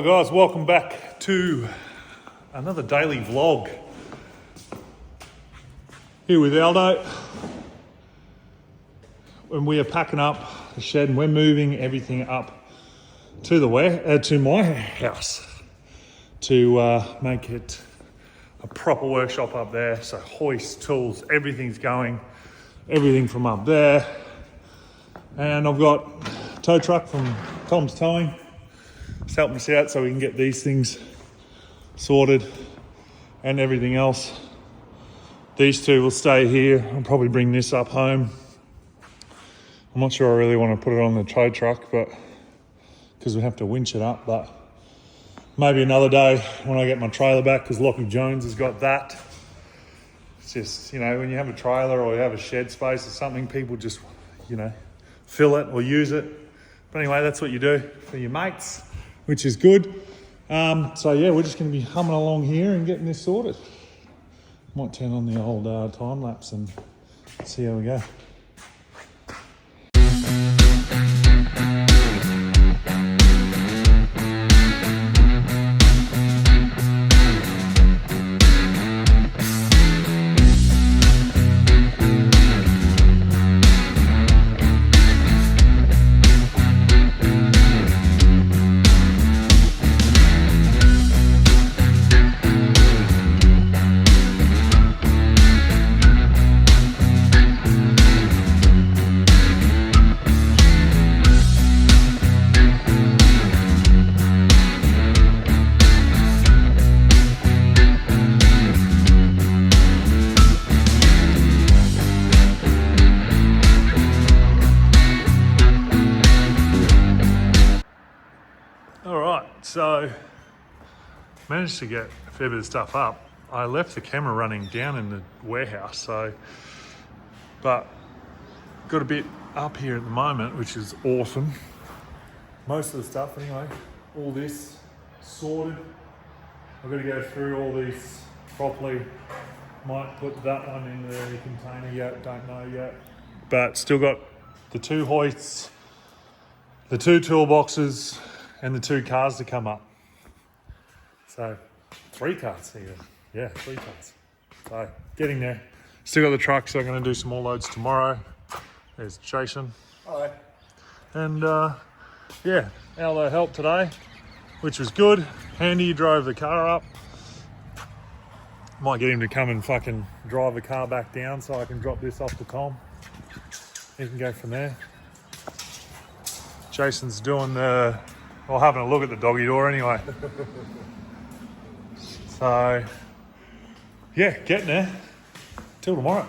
Alright guys, welcome back to another daily vlog. Here with Aldo. And we are packing up the shed and we're moving everything up to to my house to make it a proper workshop up there. So hoist, tools, everything's going, everything from up there. And I've got a tow truck from Tom's Towing. Just helping us out so we can get these things sorted and everything else. These two will stay here. I'll probably bring this up home. I'm not sure I really want to put it on the tow truck, but because we have to winch it up, but maybe another day when I get my trailer back, because Lockie Jones has got that. It's just, you know, when you have a trailer or you have a shed space or something, people just, you know, fill it or use it. But anyway, that's what you do for your mates, which is good. So yeah, we're just going to be humming along here and getting this sorted. Might turn on the old time lapse and see how we go. So, managed to get a fair bit of stuff up. I left the camera running down in the warehouse, but got a bit up here at the moment, which is awesome. Most of the stuff anyway, all this sorted. I've got to go through all these properly. Might put that one in the container yet, don't know yet. But still got the 2 hoists, the 2 toolboxes, and the 2 cars to come up. So 3 cars here. Yeah, 3 cars. So getting there. Still got the truck, so I'm going to do some more loads tomorrow. There's Jason. Hello. And yeah, Aldo helped today, which was good. Handy, drove the car up. Might get him to come and fucking drive the car back down so I can drop this off to Tom. He can go from there. Jason's doing having a look at the doggy door anyway. So, yeah, getting there. Till tomorrow.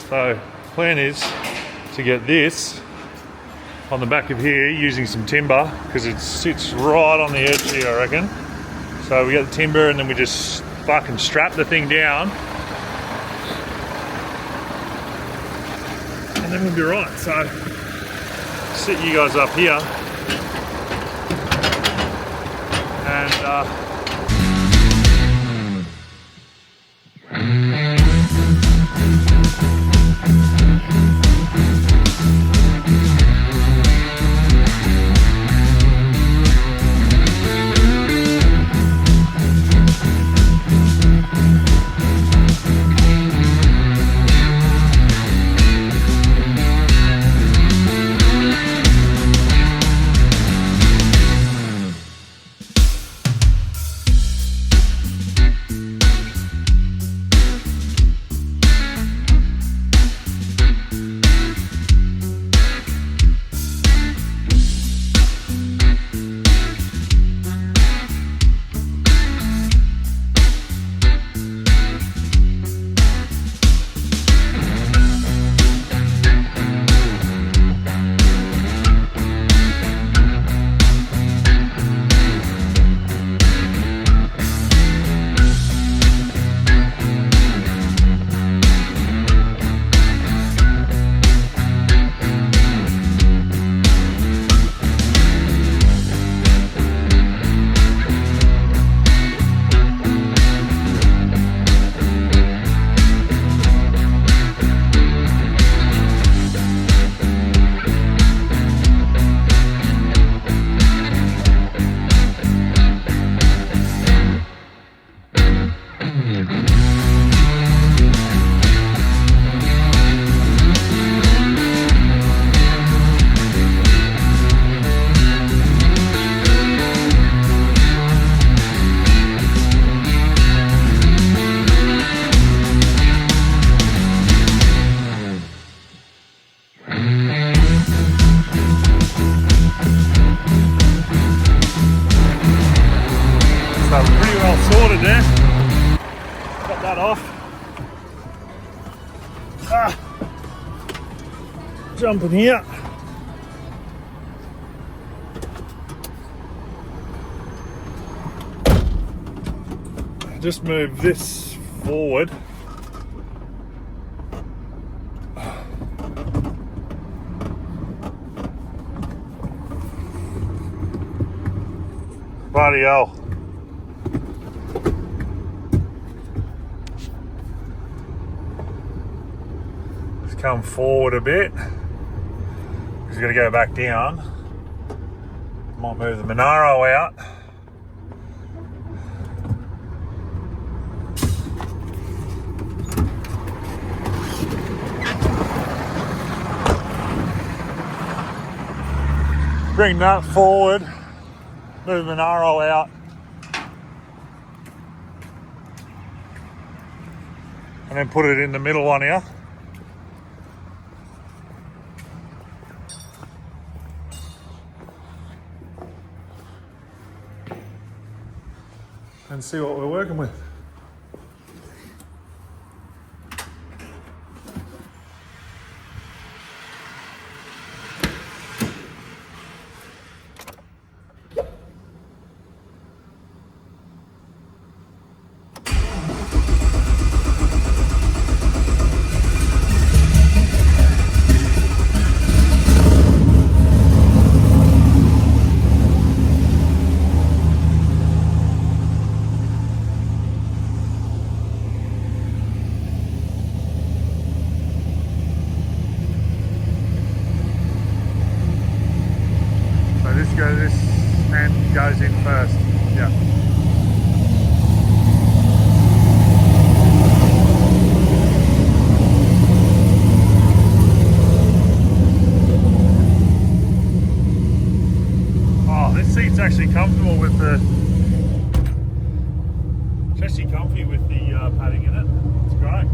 So plan is to get this on the back of here using some timber, because it sits right on the edge here, I reckon. So we get the timber and then we just fucking strap the thing down and then we'll be right. So sit you guys up here and there. Got that off. Jump in here. Just move this forward. Bloody hell. Just come forward a bit. He's going to go back down. Might move the Monaro out. Bring that forward. Move the Monaro out. And then put it in the middle one here. And see what we're working with. This end goes in first. Yeah. Oh, this seat's actually comfortable with the. It's actually comfy with the padding in it. It's great.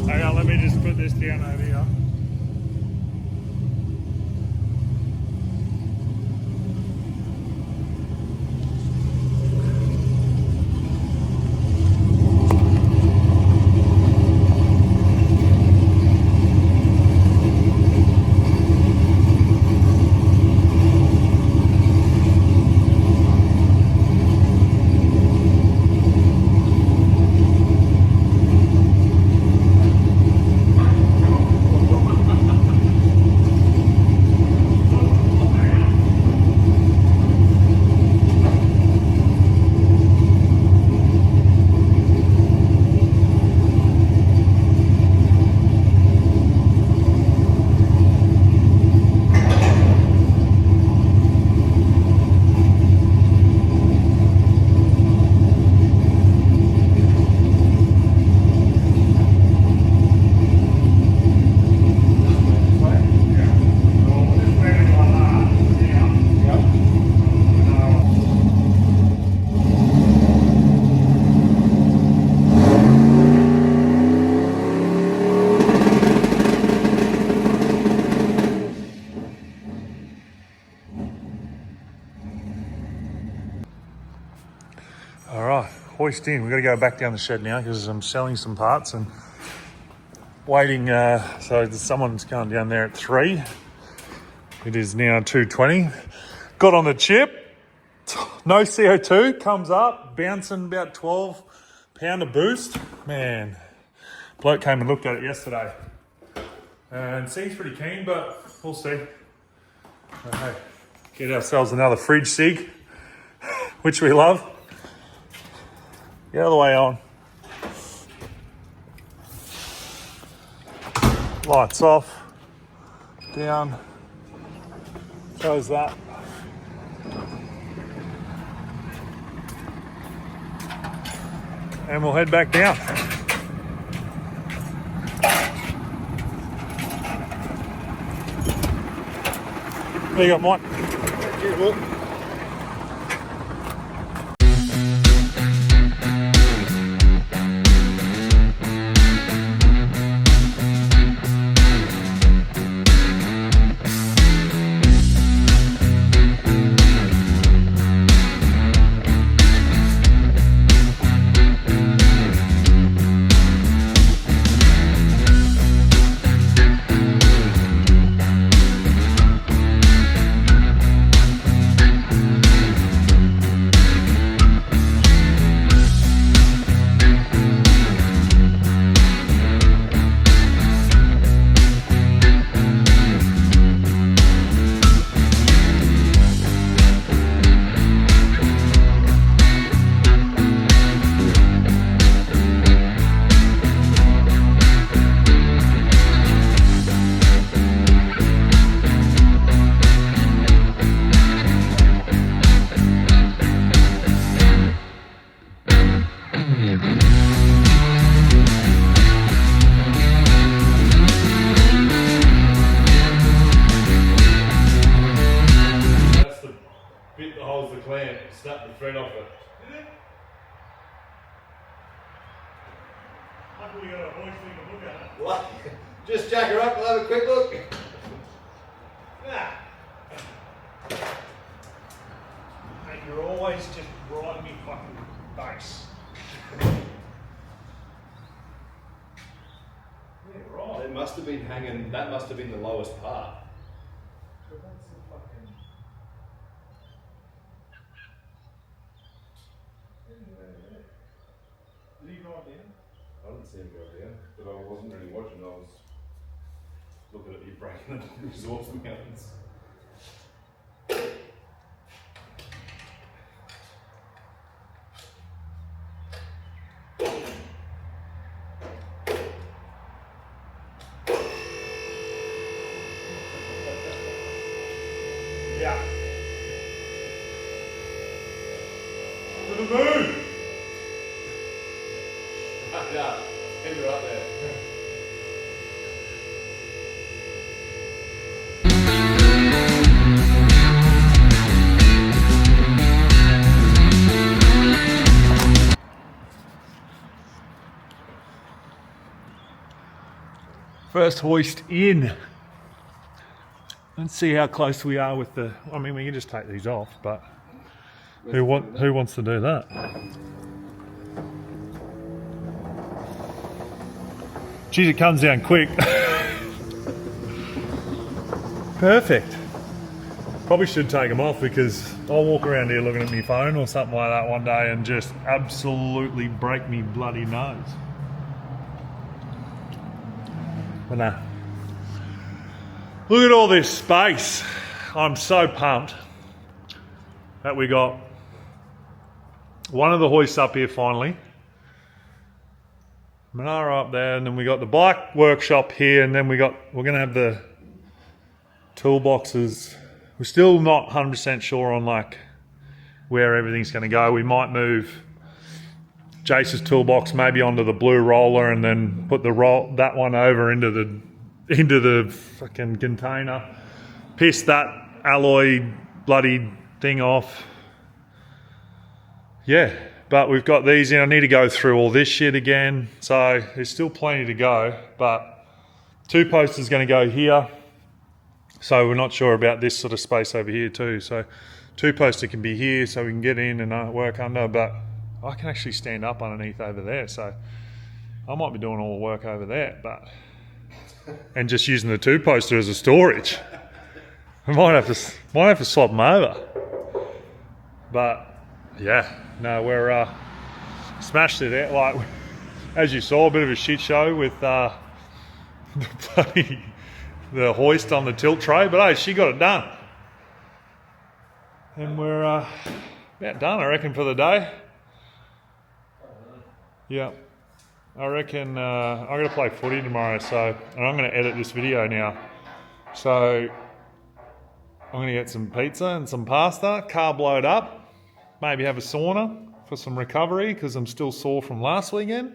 Hang on, let me just put this down over here. All right, hoist in. We've got to go back down the shed now because I'm selling some parts and waiting. So someone's going down there at 3. It is now 2:20. Got on the chip. No CO2. Comes up, bouncing about 12 pounder boost. Man, bloke came and looked at it yesterday and seems pretty keen, but we'll see. Hey, get ourselves another fridge sig, which we love. The other way on. Lights off. Down. Close that. And we'll head back down. There you go, Mike. Cheers, Will. Bit that holds the clamp, snap the thread off it. Did it? I thought you got a hoist we can look at it. What? Just jack her up, we'll have a quick look. Nah. Mate, you're always just right in your fucking face. Yeah, right. It must have been hanging, that must have been the lowest part. So that's the fucking... Did he ride down? I didn't see him go down, but I wasn't really watching, I was looking at you breaking the resource mountains. Yeah. To the moon! Yeah, end her up there. First hoist in. Let's see how close we are with the. I mean, we can just take these off, but who wants to do that? Geez, it comes down quick. Perfect. Probably should take them off because I'll walk around here looking at my phone or something like that one day and just absolutely break me bloody nose. But nah. Look at all this space. I'm so pumped that we got one of the hoists up here finally. Manara up there, and then we got the bike workshop here, and then we're gonna have the toolboxes. We're still not 100% sure on like where everything's gonna go. We might move Jace's toolbox maybe onto the blue roller, and then put that one over into the fucking container. Piss that alloy bloody thing off. Yeah. But we've got these in. I need to go through all this shit again. So there's still plenty to go. But 2 posters going to go here. So we're not sure about this sort of space over here too. So 2 poster can be here so we can get in and work under. But I can actually stand up underneath over there. So I might be doing all the work over there. And just using the 2 poster as a storage. I might have to swap them over. But yeah. No, we're smashed it out. Like, as you saw, a bit of a shit show with the the hoist on the tilt tray, but hey, she got it done. And we're about done, I reckon, for the day. Yeah. I reckon I'm going to play footy tomorrow, and I'm going to edit this video now. So I'm going to get some pizza and some pasta, carb load up, maybe have a sauna for some recovery because I'm still sore from last weekend.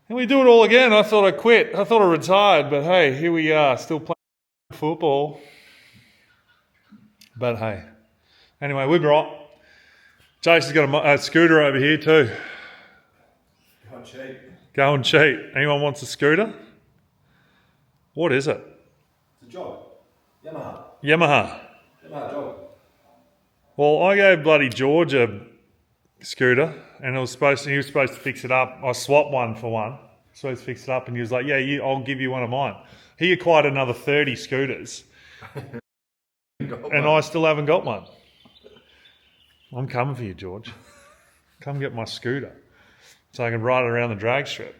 And we do it all again. I thought I quit. I thought I retired, but hey, here we are, still playing football. But hey, anyway, we've got. Jason's got a scooter over here too. Go and cheat. Go and cheat. Anyone wants a scooter? What is it? It's a jog. Yamaha. Yamaha. Yamaha jog. Well, I gave bloody George a scooter, and he was supposed to fix it up. I swapped one for one. Supposed to fix it up, and he was like, "Yeah, I'll give you one of mine." He acquired another 30 scooters, and I still haven't got one. I'm coming for you, George. Come get my scooter so I can ride it around the drag strip.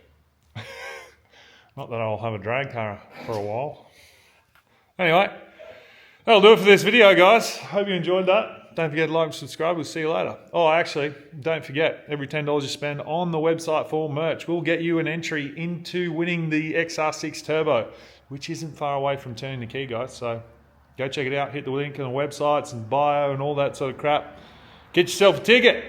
Not that I'll have a drag car for a while. Anyway, that'll do it for this video, guys. Hope you enjoyed that. Don't forget to like and subscribe. We'll see you later. Oh, actually, don't forget, every $10 you spend on the website for merch will get you an entry into winning the XR6 Turbo, which isn't far away from turning the key, guys. So go check it out. Hit the link on the websites and bio and all that sort of crap. Get yourself a ticket.